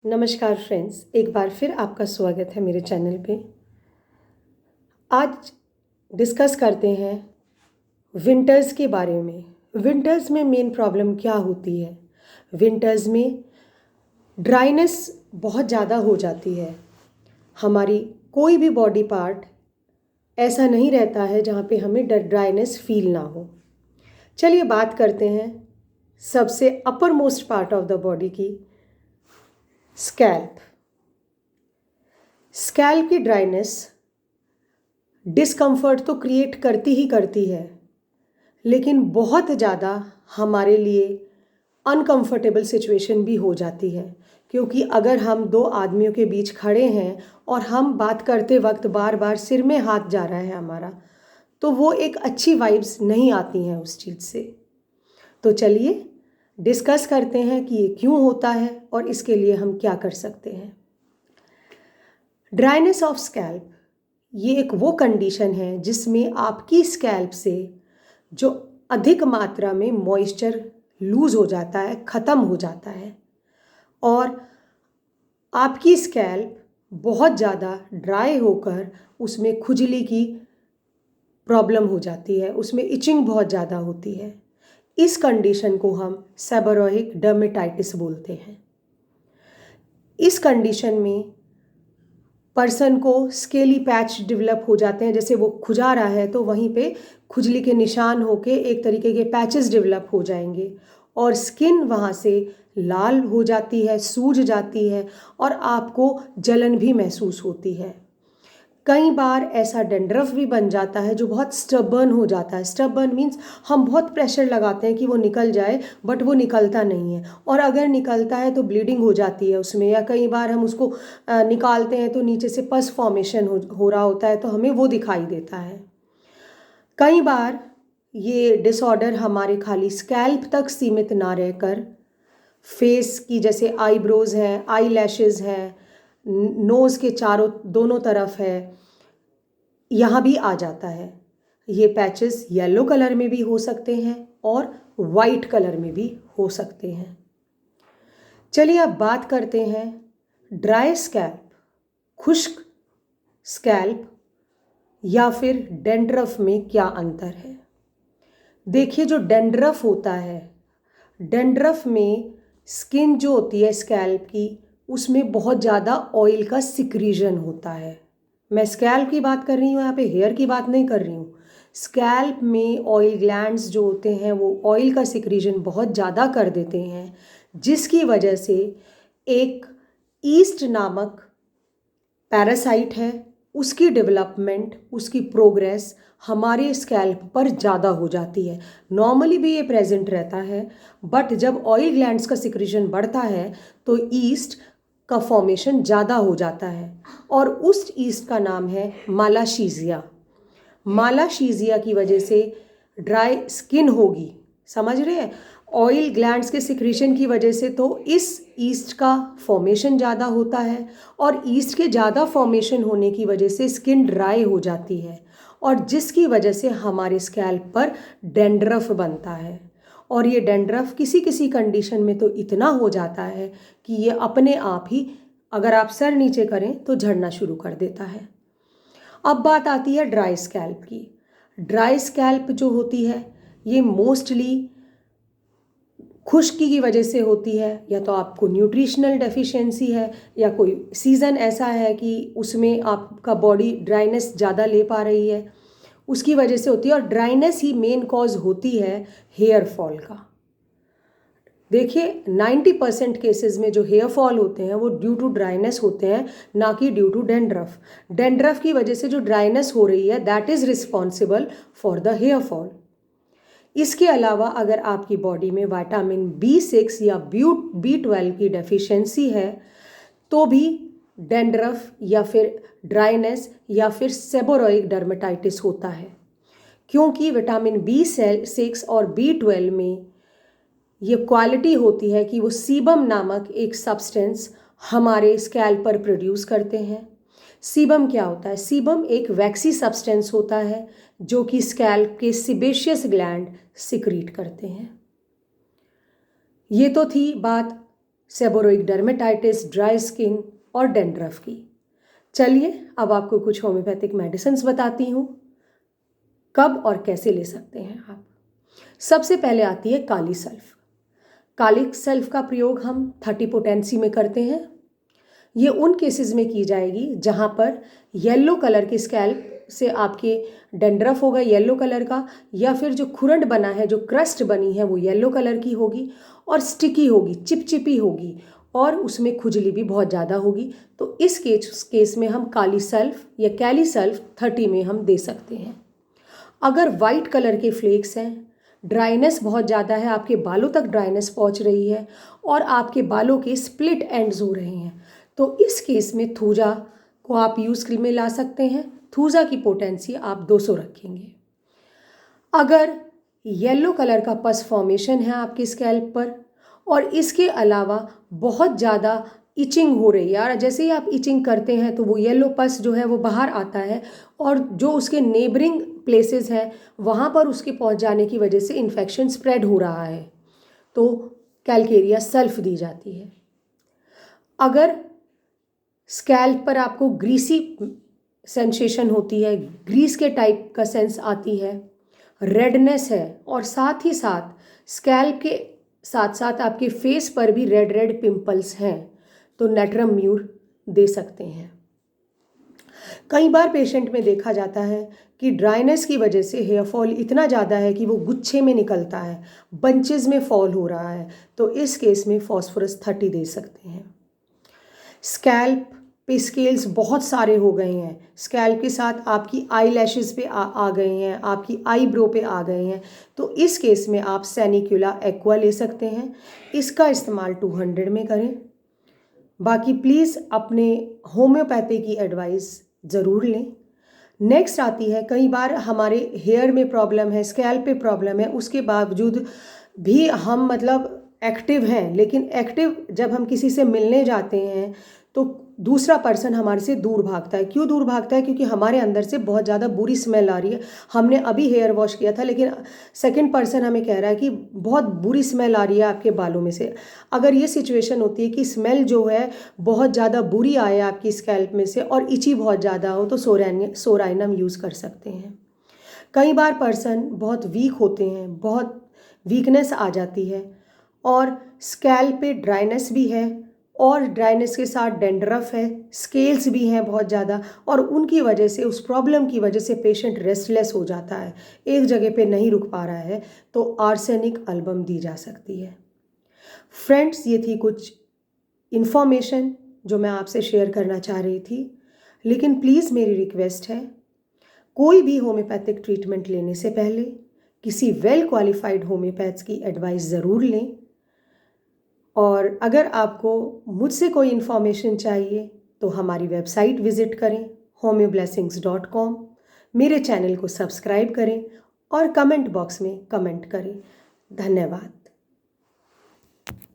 नमस्कार फ्रेंड्स, एक बार फिर आपका स्वागत है मेरे चैनल पे। आज डिस्कस करते हैं विंटर्स के बारे में। विंटर्स में मेन प्रॉब्लम क्या होती है? विंटर्स में ड्राइनेस बहुत ज़्यादा हो जाती है। हमारी कोई भी बॉडी पार्ट ऐसा नहीं रहता है जहाँ पे हमें ड्राइनेस फील ना हो। चलिए बात करते हैं सबसे upper most part of the body की, स्कैल्प। स्कैल्प की ड्राइनेस डिस्कम्फर्ट तो क्रिएट करती ही करती है, लेकिन बहुत ज़्यादा हमारे लिए अनकंफर्टेबल सिचुएशन भी हो जाती है। क्योंकि अगर हम दो आदमियों के बीच खड़े हैं और हम बात करते वक्त बार बार सिर में हाथ जा रहा है हमारा, तो वो एक अच्छी वाइब्स नहीं आती हैं उस चीज़ से। तो चलिए डिस्कस करते हैं कि ये क्यों होता है और इसके लिए हम क्या कर सकते हैं। ड्राइनेस ऑफ स्कैल्प ये एक वो कंडीशन है जिसमें आपकी स्कैल्प से जो अधिक मात्रा में मॉइस्चर लूज़ हो जाता है, ख़त्म हो जाता है, और आपकी स्कैल्प बहुत ज़्यादा ड्राई होकर उसमें खुजली की प्रॉब्लम हो जाती है, उसमें इचिंग बहुत ज़्यादा होती है। इस कंडीशन को हम सेबोरोइक डर्मेटाइटिस बोलते हैं। इस कंडीशन में पर्सन को स्केली पैच डेवलप हो जाते हैं। जैसे वो खुजा रहा है तो वहीं पे खुजली के निशान होके एक तरीके के पैचेस डेवलप हो जाएंगे और स्किन वहाँ से लाल हो जाती है, सूज जाती है और आपको जलन भी महसूस होती है। कई बार ऐसा डैंड्रफ भी बन जाता है जो बहुत स्टबर्न हो जाता है। स्टबर्न मीन्स हम बहुत प्रेशर लगाते हैं कि वो निकल जाए, बट वो निकलता नहीं है, और अगर निकलता है तो ब्लीडिंग हो जाती है उसमें, या कई बार हम उसको निकालते हैं तो नीचे से पस फॉर्मेशन हो रहा होता है, तो हमें वो दिखाई देता है। कई बार ये डिसऑर्डर हमारे खाली स्कैल्प तक सीमित ना रहकर फेस की, जैसे आईब्रोज है, आई लैशेज़ है, नोज़ के दोनों तरफ है, यहाँ भी आ जाता है। ये पैचेस येलो कलर में भी हो सकते हैं और वाइट कलर में भी हो सकते हैं। चलिए अब बात करते हैं ड्राई स्कैल्प, खुश्क स्कैल्प या फिर डैंड्रफ में क्या अंतर है। देखिए, जो डैंड्रफ होता है, डैंड्रफ में स्किन जो होती है स्कैल्प की, उसमें बहुत ज़्यादा ऑयल का सिक्रीजन होता है। मैं स्कैल्प की बात कर रही हूँ, यहाँ पे हेयर की बात नहीं कर रही हूँ। स्कैल्प में ऑयल ग्लैंड्स जो होते हैं वो ऑयल का सिक्रीजन बहुत ज़्यादा कर देते हैं, जिसकी वजह से एक ईस्ट नामक पैरासाइट है, उसकी डेवलपमेंट, उसकी प्रोग्रेस हमारे स्कैल्प पर ज़्यादा हो जाती है। नॉर्मली भी ये प्रेजेंट रहता है, बट जब ऑयल ग्लैंड्स का सिक्रीशन बढ़ता है तो ईस्ट का फॉर्मेशन ज़्यादा हो जाता है, और उस ईस्ट का नाम है मालाशीजिया। मालाशीजिया की वजह से ड्राई स्किन होगी, समझ रहे हैं? ऑयल ग्लैंड्स के सिक्रीशन की वजह से तो इस ईस्ट का फॉर्मेशन ज़्यादा होता है, और ईस्ट के ज़्यादा फॉर्मेशन होने की वजह से स्किन ड्राई हो जाती है, और जिसकी वजह से हमारे स्कैल्प पर डैंड्रफ बनता है। और ये डैंड्रफ किसी किसी कंडीशन में तो इतना हो जाता है कि ये अपने आप ही, अगर आप सर नीचे करें तो झड़ना शुरू कर देता है। अब बात आती है ड्राई स्कैल्प की। ड्राई स्कैल्प जो होती है ये मोस्टली खुश्की की वजह से होती है, या तो आपको न्यूट्रिशनल डेफिशिएंसी है, या कोई सीज़न ऐसा है कि उसमें आपका बॉडी ड्राइनेस ज़्यादा ले पा रही है, उसकी वजह से होती है। और ड्राइनेस ही मेन कॉज होती है हेयर फॉल का। देखिए, 90% केसेस में जो हेयर फॉल होते हैं वो ड्यू टू ड्राइनेस होते हैं, ना कि ड्यू टू डैंड्रफ। डैंड्रफ की वजह से जो ड्राइनेस हो रही है, that is responsible for the hair fall. इसके अलावा अगर आपकी बॉडी में विटामिन B6 या B12 की डेफिशिएंसी है तो भी डैंड्रफ या फिर ड्राइनेस या फिर सेबोरोइक डर्मेटाइटिस होता है, क्योंकि विटामिन B6 और B12 में ये क्वालिटी होती है कि वो सीबम नामक एक सब्सटेंस हमारे स्कैल्प पर प्रोड्यूस करते हैं। सीबम क्या होता है? सीबम एक वैक्सी सब्सटेंस होता है जो कि स्कैल्प के सिबेशियस ग्लैंड सिक्रीट करते हैं। ये तो थी बात सेबोरोइक डर्मेटाइटिस, ड्राई स्किन और डेंड्रफ की। चलिए अब आपको कुछ होम्योपैथिक मेडिसिन्स बताती हूँ, कब और कैसे ले सकते हैं आप। सबसे पहले आती है काली सल्फ। काली सल्फ का प्रयोग हम 30 पोटेंसी में करते हैं। ये उन केसेस में की जाएगी जहाँ पर येलो कलर के स्कैल्प से आपके डेंड्रफ होगा येलो कलर का, या फिर जो खुरंड बना है, जो क्रस्ट बनी है वो येलो कलर की होगी और स्टिकी होगी, चिपचिपी होगी और उसमें खुजली भी बहुत ज़्यादा होगी। तो इस केस में हम काली सल्फ या कैली सल्फ 30 में हम दे सकते हैं। अगर वाइट कलर के फ्लेक्स हैं, ड्राइनेस बहुत ज़्यादा है, आपके बालों तक ड्राइनेस पहुंच रही है और आपके बालों के स्प्लिट एंड्स हो रहे हैं, तो इस केस में थूजा को आप यूज़ में ला सकते हैं। थूजा की पोटेंसी आप 200 रखेंगे। अगर येलो कलर का पस फॉर्मेशन है आपके स्कैल्प पर और इसके अलावा बहुत ज़्यादा इचिंग हो रही है, और जैसे ही आप इचिंग करते हैं तो वो येलो पस जो है वो बाहर आता है और जो उसके नेबरिंग प्लेसेस हैं वहाँ पर उसके पहुँच जाने की वजह से इन्फेक्शन स्प्रेड हो रहा है, तो कैलकेरिया सल्फ दी जाती है। अगर स्कैल्प पर आपको ग्रीसी सेंसेशन होती है, ग्रीस के टाइप का सेंस आती है, रेडनेस है और साथ ही साथ स्कैल्प के साथ साथ आपके फेस पर भी रेड रेड पिंपल्स हैं, तो नेट्रम म्यूर दे सकते हैं। कई बार पेशेंट में देखा जाता है कि ड्राइनेस की वजह से हेयर फॉल इतना ज़्यादा है कि वो गुच्छे में निकलता है, बंचेस में फॉल हो रहा है, तो इस केस में फॉस्फोरस 30 दे सकते हैं। स्कैल्प पे स्केल्स बहुत सारे हो गए हैं, स्कैल्प के साथ आपकी आई लैशेज़ पे आ गए हैं, आपकी आईब्रो पे आ गए हैं, तो इस केस में आप सैनिक्यूला एक्वा ले सकते हैं। इसका इस्तेमाल 200 में करें। बाकी प्लीज़ अपने होम्योपैथी की एडवाइस ज़रूर लें। नेक्स्ट आती है, कई बार हमारे हेयर में प्रॉब्लम है, स्कैल्प पे प्रॉब्लम है, उसके बावजूद भी हम मतलब एक्टिव हैं, लेकिन एक्टिव जब हम किसी से मिलने जाते हैं तो दूसरा पर्सन हमारे से दूर भागता है। क्यों दूर भागता है? क्योंकि हमारे अंदर से बहुत ज़्यादा बुरी स्मेल आ रही है। हमने अभी हेयर वॉश किया था लेकिन सेकंड पर्सन हमें कह रहा है कि बहुत बुरी स्मेल आ रही है आपके बालों में से। अगर ये सिचुएशन होती है कि स्मेल जो है बहुत ज़्यादा बुरी आए आपकी स्कैल्प में से और इची बहुत ज़्यादा हो, तो सोराइनम यूज़ कर सकते हैं। कई बार पर्सन बहुत वीक होते हैं, बहुत वीकनेस आ जाती है और स्कैल्प पे ड्राइनेस भी है और ड्राइनेस के साथ डेंड्रफ है, स्केल्स भी हैं बहुत ज़्यादा, और उनकी वजह से, उस प्रॉब्लम की वजह से पेशेंट रेस्टलेस हो जाता है, एक जगह पे नहीं रुक पा रहा है, तो आर्सेनिक अल्बम दी जा सकती है। फ्रेंड्स, ये थी कुछ इन्फॉर्मेशन जो मैं आपसे शेयर करना चाह रही थी, लेकिन प्लीज़ मेरी रिक्वेस्ट है, कोई भी होम्योपैथिक ट्रीटमेंट लेने से पहले किसी वेल क्वालिफाइड होम्योपैथ्स की एडवाइस ज़रूर लें। और अगर आपको मुझसे कोई इन्फॉर्मेशन चाहिए तो हमारी वेबसाइट विज़िट करें homeoblessings.com, मेरे चैनल को सब्सक्राइब करें और कमेंट बॉक्स में कमेंट करें। धन्यवाद।